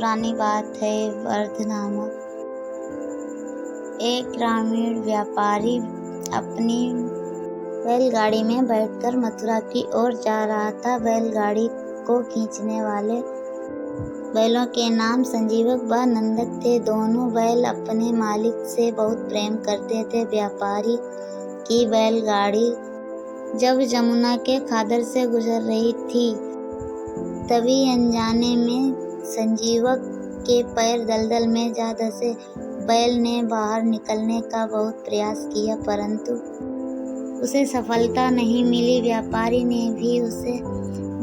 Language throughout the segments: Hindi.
पुरानी बात है। वर्ध नामक एक ग्रामीण व्यापारी अपनी बैलगाड़ी में बैठकर मथुरा की ओर जा रहा था। बैलगाड़ी को खींचने वाले बैलों के नाम संजीवक व नंदक थे। दोनों बैल अपने मालिक से बहुत प्रेम करते थे। व्यापारी की बैलगाड़ी जब जमुना के खादर से गुजर रही थी, तभी अनजाने में संजीवक के पैर दलदल में जा धंसे। बैल ने बाहर निकलने का बहुत प्रयास किया, परंतु उसे सफलता नहीं मिली। व्यापारी ने भी उसे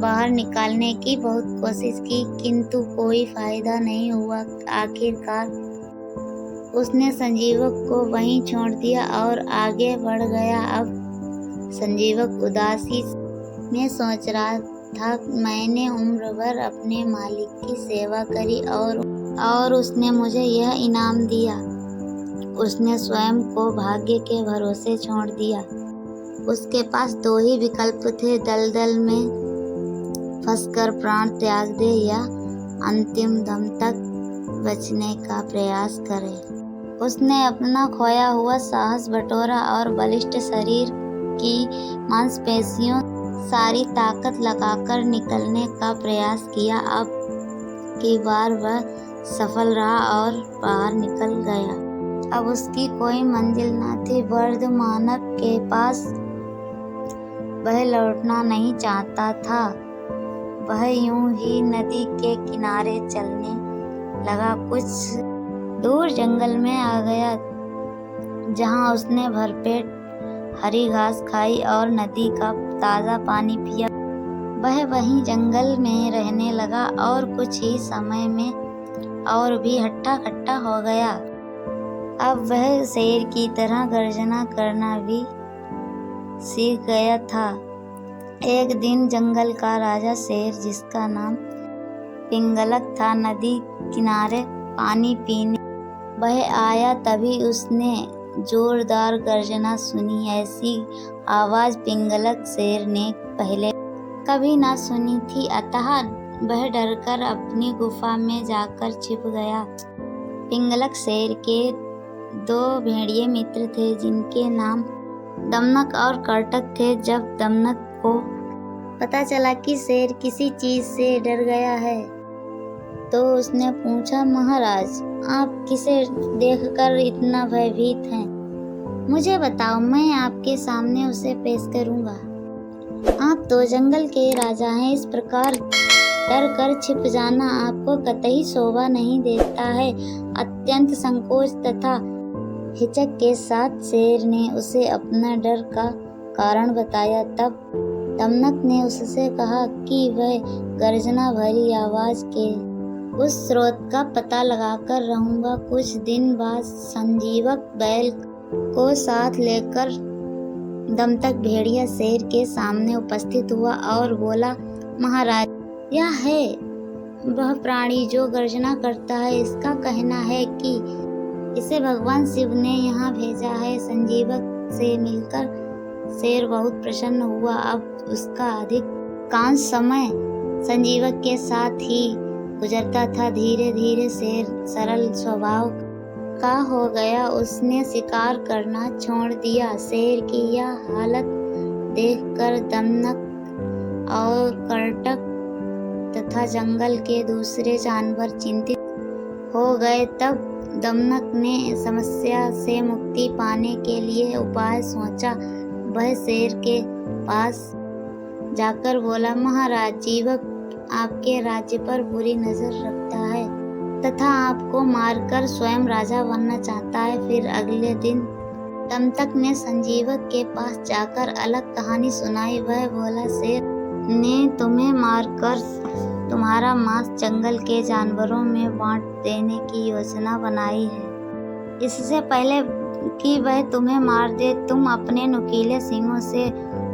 बाहर निकालने की बहुत कोशिश की, किंतु कोई फायदा नहीं हुआ। आखिरकार उसने संजीवक को वहीं छोड़ दिया और आगे बढ़ गया। अब संजीवक उदासी में सोच रहा था, मैंने उम्र भर अपने मालिक की सेवा करी और उसने मुझे यह इनाम दिया। उसने स्वयं को भाग्य के भरोसे छोड़ दिया। उसके पास दो ही विकल्प थे, दलदल में फंसकर प्राण त्याग दे या अंतिम दम तक बचने का प्रयास करे। उसने अपना खोया हुआ साहस बटोरा और बलिष्ठ शरीर की मांसपेशियों सारी ताकत लगाकर निकलने का प्रयास किया। अब की बार वह सफल रहा और बाहर निकल गया। अब उसकी कोई मंजिल न थी। वर्ध मानव के पास वह लौटना नहीं चाहता था। वह यूं ही नदी के किनारे चलने लगा। कुछ दूर जंगल में आ गया, जहां उसने भरपेट हरी घास खाई और नदी का ताज़ा पानी पिया। वह वहीं जंगल में रहने लगा और कुछ ही समय में और भी हट्टा कट्टा हो गया। अब वह शेर की तरह गर्जना करना भी सीख गया था। एक दिन जंगल का राजा शेर, जिसका नाम पिंगलक था, नदी किनारे पानी पीने वह आया। तभी उसने जोरदार गर्जना सुनी। ऐसी आवाज़ पिंगलक शेर ने पहले कभी न सुनी थी, अतः वह डरकर अपनी गुफा में जाकर छिप गया। पिंगलक शेर के दो भेड़िए मित्र थे, जिनके नाम दमनक और करटक थे। जब दमनक को पता चला कि शेर किसी चीज से डर गया है, तो उसने पूछा, महाराज, आप किसे देखकर इतना भयभीत हैं? मुझे बताओ, मैं आपके सामने उसे पेश करूंगा। आप तो जंगल के राजा हैं, इस प्रकार डर कर छिप जाना आपको कतई शोभा नहीं देता है। अत्यंत संकोच तथा हिचक के साथ शेर ने उसे अपना डर का कारण बताया। तब दमनक ने उससे कहा कि वह गर्जना भरी आवाज के उस स्रोत का पता लगाकर रहूंगा। कुछ दिन बाद संजीवक बैल को साथ लेकर दमनक भेड़िया शेर के सामने उपस्थित हुआ और बोला, महाराज, यह है वह प्राणी जो गर्जना करता है। इसका कहना है कि इसे भगवान शिव ने यहाँ भेजा है। संजीवक से मिलकर शेर बहुत प्रसन्न हुआ। अब उसका अधिकांश समय संजीवक के साथ ही गुजरता था। धीरे धीरे शेर सरल स्वभाव का हो गया। उसने शिकार करना छोड़ दिया। शेर की यह हालत देखकर दमनक और करटक तथा जंगल के दूसरे जानवर चिंतित हो गए। तब दमनक ने समस्या से मुक्ति पाने के लिए उपाय सोचा। वह शेर के पास जाकर बोला, महाराज, जीवक आपके राज्य पर बुरी नजर रखता है तथा आपको मारकर स्वयं राजा बनना चाहता है। फिर अगले दिन दमनक ने संजीवक के पास जाकर अलग कहानी सुनाई। वह बोला, शेर ने तुम्हें मारकर तुम्हारा मांस जंगल के जानवरों में बांट देने की योजना बनाई है। इससे पहले कि वह तुम्हें मार दे, तुम अपने नुकीले सींगों से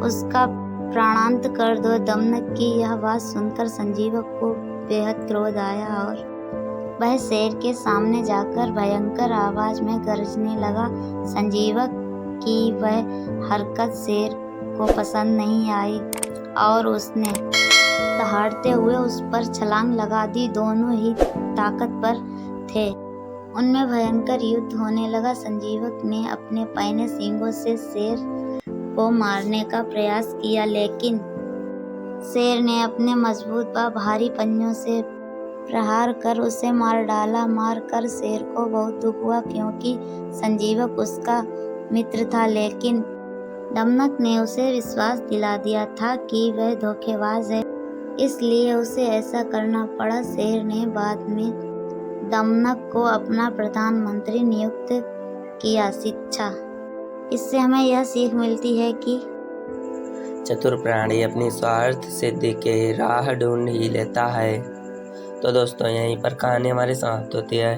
उसका प्राणांत कर दो। दमनक की यह बात सुनकर संजीवक को बेहद क्रोध आया और वह शेर के सामने जाकर भयंकर आवाज में गरजने लगा। संजीवक की वह हरकत शेर को पसंद नहीं आई और उसने दहाड़ते हुए उस पर छलांग लगा दी। दोनों ही ताकतवर थे। उनमें भयंकर युद्ध होने लगा। संजीवक ने अपने पैने सींगों से शेर को मारने का प्रयास किया, लेकिन शेर ने अपने मजबूत व भारी पंजों से प्रहार कर उसे मार डाला। मार कर शेर को बहुत दुख हुआ, क्योंकि संजीवक उसका मित्र था, लेकिन दमनक ने उसे विश्वास दिला दिया था कि वह धोखेबाज है, इसलिए उसे ऐसा करना पड़ा। शेर ने बाद में दमनक को अपना प्रधानमंत्री नियुक्त किया। शिक्षा, इससे हमें यह सीख मिलती है कि चतुर प्राणी अपनी स्वार्थ सिद्धि के राह ढूंढ ही लेता है। तो दोस्तों, यहीं पर कहानी हमारी समाप्त होती है।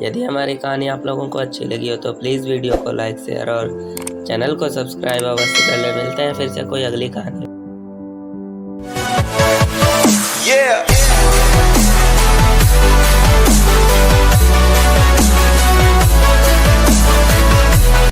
यदि हमारी कहानी आप लोगों को अच्छी लगी हो तो प्लीज़ वीडियो को लाइक, शेयर और चैनल को सब्सक्राइब अवश्य कर ले। मिलते हैं फिर से कोई अगली कहानी।